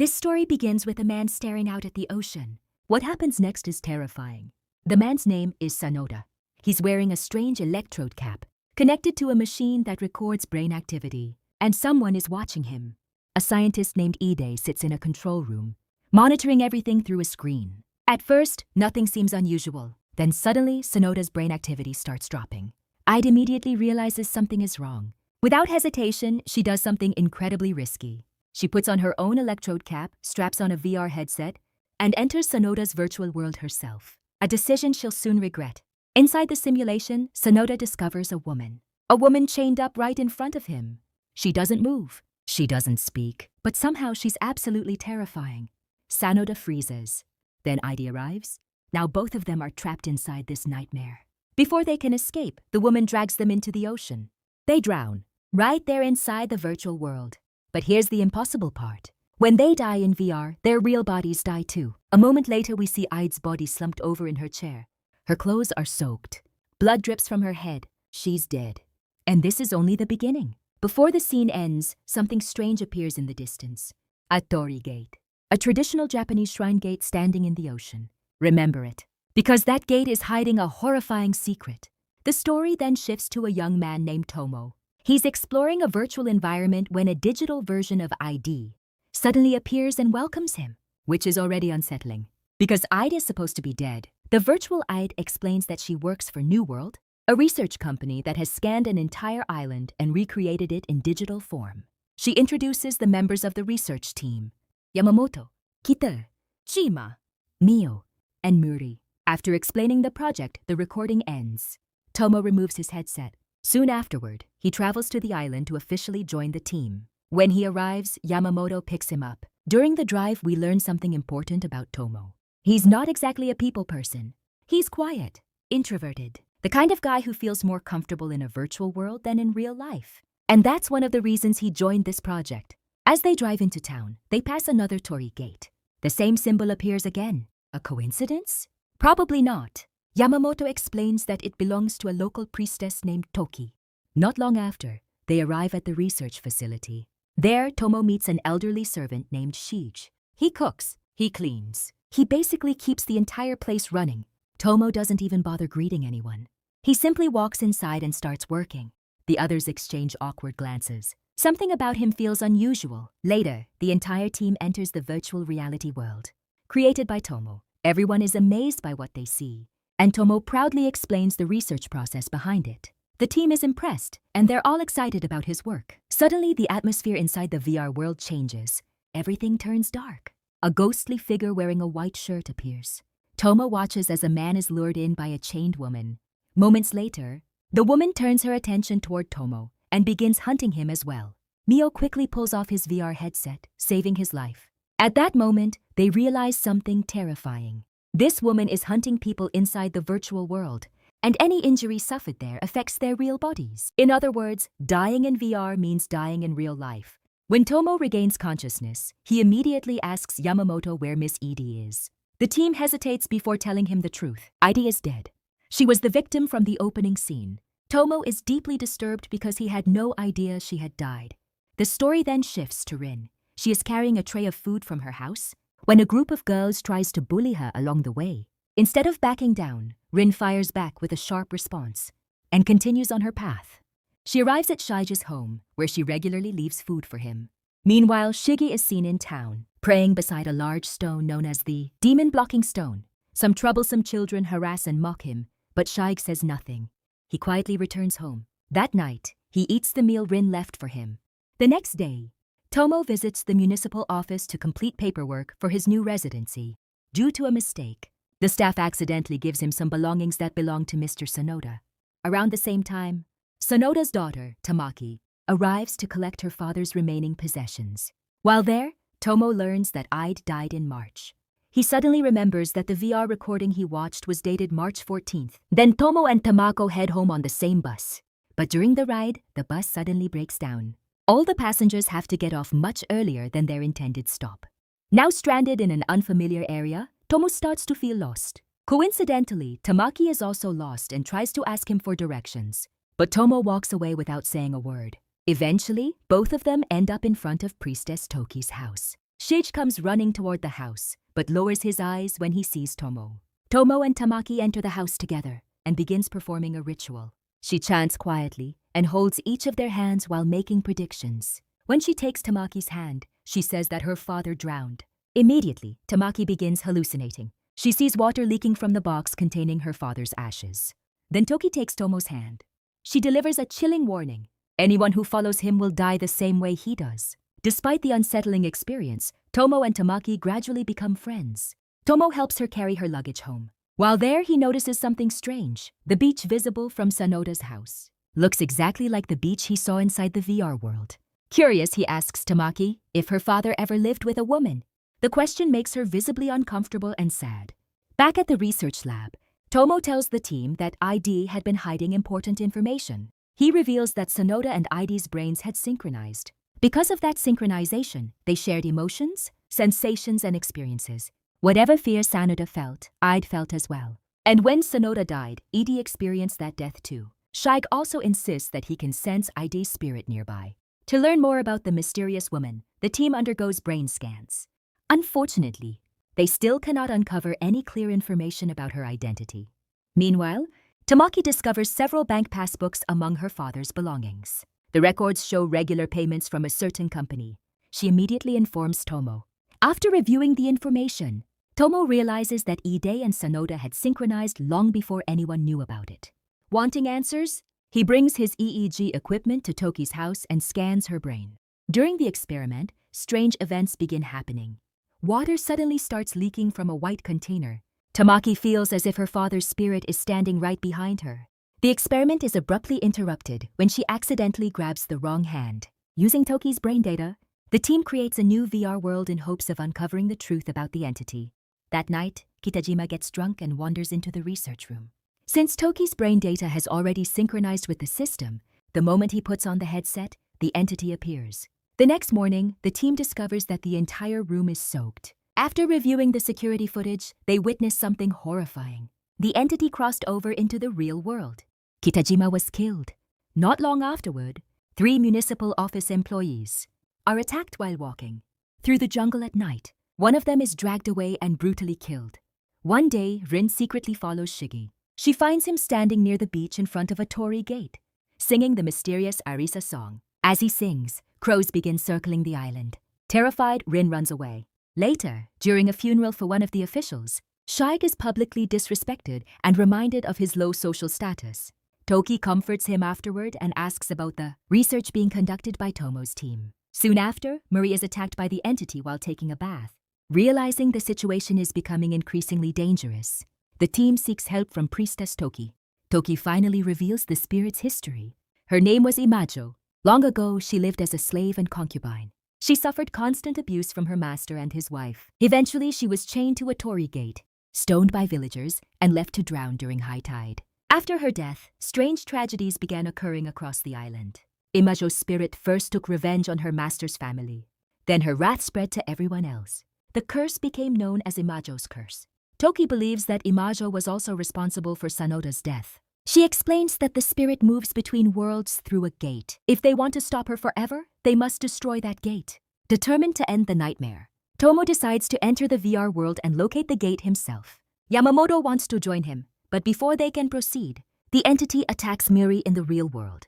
This story begins with a man staring out at the ocean. What happens next is terrifying. The man's name is Sanoda. He's wearing a strange electrode cap, connected to a machine that records brain activity, and someone is watching him. A scientist named Ide sits in a control room, monitoring everything through a screen. At first, nothing seems unusual. Then suddenly, Sanoda's brain activity starts dropping. Ide immediately realizes something is wrong. Without hesitation, she does something incredibly risky. She puts on her own electrode cap, straps on a VR headset, and enters Sanoda's virtual world herself. A decision she'll soon regret. Inside the simulation, Sanoda discovers a woman. A woman chained up right in front of him. She doesn't move. She doesn't speak. But somehow she's absolutely terrifying. Sanoda freezes. Then Ide arrives. Now both of them are trapped inside this nightmare. Before they can escape, the woman drags them into the ocean. They drown, right there inside the virtual world. But here's the impossible part. When they die in VR, their real bodies die too. A moment later, we see Ide's body slumped over in her chair. Her clothes are soaked. Blood drips from her head. She's dead. And this is only the beginning. Before the scene ends, something strange appears in the distance. A torii gate. A traditional Japanese shrine gate standing in the ocean. Remember it, because that gate is hiding a horrifying secret. The story then shifts to a young man named Tomo. He's exploring a virtual environment when a digital version of ID suddenly appears and welcomes him, which is already unsettling. Because Ide is supposed to be dead, the virtual Ide explains that she works for New World, a research company that has scanned an entire island and recreated it in digital form. She introduces the members of the research team: Yamamoto, Kita, Chima, Mio, and Muri. After explaining the project, the recording ends. Tomo removes his headset. Soon afterward, he travels to the island to officially join the team. When he arrives, Yamamoto picks him up. During the drive, we learn something important about Tomo. He's not exactly a people person. He's quiet, introverted, the kind of guy who feels more comfortable in a virtual world than in real life. And that's one of the reasons he joined this project. As they drive into town, they pass another torii gate. The same symbol appears again. A coincidence? Probably not. Yamamoto explains that it belongs to a local priestess named Toki. Not long after, they arrive at the research facility. There, Tomo meets an elderly servant named Shige. He cooks, he cleans. He basically keeps the entire place running. Tomo doesn't even bother greeting anyone. He simply walks inside and starts working. The others exchange awkward glances. Something about him feels unusual. Later, the entire team enters the virtual reality world. Created by Tomo, everyone is amazed by what they see. And Tomo proudly explains the research process behind it. The team is impressed, and they're all excited about his work. Suddenly, the atmosphere inside the VR world changes. Everything turns dark. A ghostly figure wearing a white shirt appears. Tomo watches as a man is lured in by a chained woman. Moments later, the woman turns her attention toward Tomo and begins hunting him as well. Mio quickly pulls off his VR headset, saving his life. At that moment, they realize something terrifying. This woman is hunting people inside the virtual world, and any injury suffered there affects their real bodies. In other words, dying in VR means dying in real life. When Tomo regains consciousness, he immediately asks Yamamoto where Miss Edie is. The team hesitates before telling him the truth. Edie is dead. She was the victim from the opening scene. Tomo is deeply disturbed because he had no idea she had died. The story then shifts to Rin. She is carrying a tray of food from her house when a group of girls tries to bully her along the way. Instead of backing down, Rin fires back with a sharp response and continues on her path. She arrives at Shige's home, where she regularly leaves food for him. Meanwhile, Shigi is seen in town, praying beside a large stone known as the demon-blocking stone. Some troublesome children harass and mock him, but Shige says nothing. He quietly returns home. That night, he eats the meal Rin left for him. The next day, Tomo visits the municipal office to complete paperwork for his new residency. Due to a mistake, the staff accidentally gives him some belongings that belong to Mr. Sonoda. Around the same time, Sonoda's daughter, Tamaki, arrives to collect her father's remaining possessions. While there, Tomo learns that Ide died in March. He suddenly remembers that the VR recording he watched was dated March 14th. Then Tomo and Tamako head home on the same bus. But during the ride, the bus suddenly breaks down. All the passengers have to get off much earlier than their intended stop. Now stranded in an unfamiliar area, Tomo starts to feel lost. Coincidentally, Tamaki is also lost and tries to ask him for directions. But Tomo walks away without saying a word. Eventually, both of them end up in front of Priestess Toki's house. Shige comes running toward the house, but lowers his eyes when he sees Tomo. Tomo and Tamaki enter the house together and begins performing a ritual. She chants quietly and holds each of their hands while making predictions. When she takes Tamaki's hand, she says that her father drowned. Immediately, Tamaki begins hallucinating. She sees water leaking from the box containing her father's ashes. Then Toki takes Tomo's hand. She delivers a chilling warning. Anyone who follows him will die the same way he does. Despite the unsettling experience, Tomo and Tamaki gradually become friends. Tomo helps her carry her luggage home. While there, he notices something strange. The beach visible from Sanoda's house looks exactly like the beach he saw inside the VR world. Curious, he asks Tamaki if her father ever lived with a woman. The question makes her visibly uncomfortable and sad. Back at the research lab, Tomo tells the team that ID had been hiding important information. He reveals that Sanoda and ID's brains had synchronized. Because of that synchronization, they shared emotions, sensations, and experiences. Whatever fear Sanoda felt, I'd felt as well. And when Sanoda died, ED experienced that death too. Shaik also insists that he can sense ID's spirit nearby. To learn more about the mysterious woman, the team undergoes brain scans. Unfortunately, they still cannot uncover any clear information about her identity. Meanwhile, Tamaki discovers several bank passbooks among her father's belongings. The records show regular payments from a certain company. She immediately informs Tomo. After reviewing the information, Tomo realizes that Ide and Sanoda had synchronized long before anyone knew about it. Wanting answers, he brings his EEG equipment to Toki's house and scans her brain. During the experiment, strange events begin happening. Water suddenly starts leaking from a white container. Tamaki feels as if her father's spirit is standing right behind her. The experiment is abruptly interrupted when she accidentally grabs the wrong hand. Using Toki's brain data, the team creates a new VR world in hopes of uncovering the truth about the entity. That night, Kitajima gets drunk and wanders into the research room. Since Toki's brain data has already synchronized with the system, the moment he puts on the headset, the entity appears. The next morning, the team discovers that the entire room is soaked. After reviewing the security footage, they witness something horrifying. The entity crossed over into the real world. Kitajima was killed. Not long afterward, 3 municipal office employees are attacked while walking through the jungle at night. One of them is dragged away and brutally killed. One day, Rin secretly follows Shigi. She finds him standing near the beach in front of a torii gate, singing the mysterious Arisa song. As he sings, crows begin circling the island. Terrified, Rin runs away. Later, during a funeral for one of the officials, Shaik is publicly disrespected and reminded of his low social status. Toki comforts him afterward and asks about the research being conducted by Tomo's team. Soon after, Murray is attacked by the entity while taking a bath. Realizing the situation is becoming increasingly dangerous, the team seeks help from Priestess Toki. Toki finally reveals the spirit's history. Her name was Imajo. Long ago, she lived as a slave and concubine. She suffered constant abuse from her master and his wife. Eventually, she was chained to a torii gate, stoned by villagers, and left to drown during high tide. After her death, strange tragedies began occurring across the island. Imajo's spirit first took revenge on her master's family. Then her wrath spread to everyone else. The curse became known as Imajo's curse. Toki believes that Imajo was also responsible for Sanoda's death. She explains that the spirit moves between worlds through a gate. If they want to stop her forever, they must destroy that gate. Determined to end the nightmare, Tomo decides to enter the VR world and locate the gate himself. Yamamoto wants to join him, but before they can proceed, the entity attacks Miri in the real world.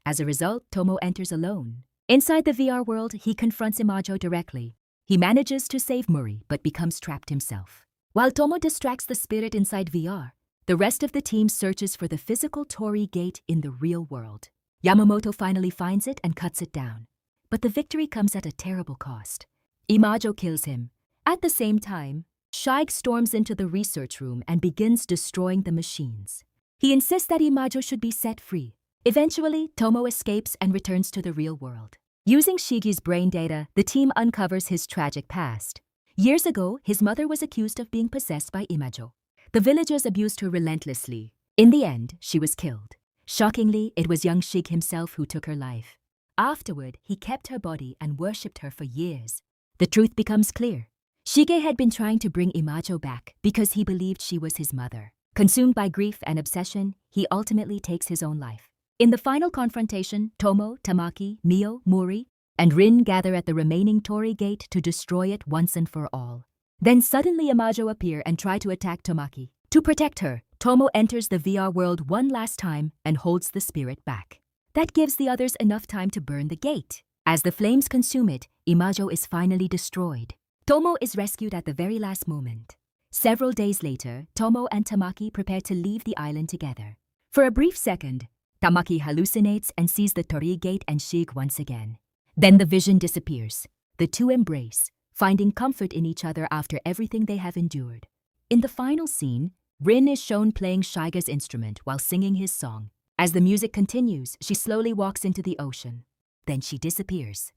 As a result, Tomo enters alone. Inside the VR world, he confronts Imajo directly. He manages to save Murray, but becomes trapped himself. While Tomo distracts the spirit inside VR, the rest of the team searches for the physical torii gate in the real world. Yamamoto finally finds it and cuts it down. But the victory comes at a terrible cost. Imajo kills him. At the same time, Shaik storms into the research room and begins destroying the machines. He insists that Imajo should be set free. Eventually, Tomo escapes and returns to the real world. Using Shigi's brain data, the team uncovers his tragic past. Years ago, his mother was accused of being possessed by Imajo. The villagers abused her relentlessly. In the end, she was killed. Shockingly, it was young Shig himself who took her life. Afterward, he kept her body and worshipped her for years. The truth becomes clear. Shige had been trying to bring Imajo back because he believed she was his mother. Consumed by grief and obsession, he ultimately takes his own life. In the final confrontation, Tomo, Tamaki, Mio, Mori, and Rin gather at the remaining Torii gate to destroy it once and for all. Then suddenly Imajo appear and try to attack Tamaki. To protect her, Tomo enters the VR world one last time and holds the spirit back. That gives the others enough time to burn the gate. As the flames consume it, Imajo is finally destroyed. Tomo is rescued at the very last moment. Several days later, Tomo and Tamaki prepare to leave the island together. For a brief second, Tamaki hallucinates and sees the Torii gate and Shig once again. Then the vision disappears. The two embrace, finding comfort in each other after everything they have endured. In the final scene, Rin is shown playing Shiga's instrument while singing his song. As the music continues, she slowly walks into the ocean. Then she disappears.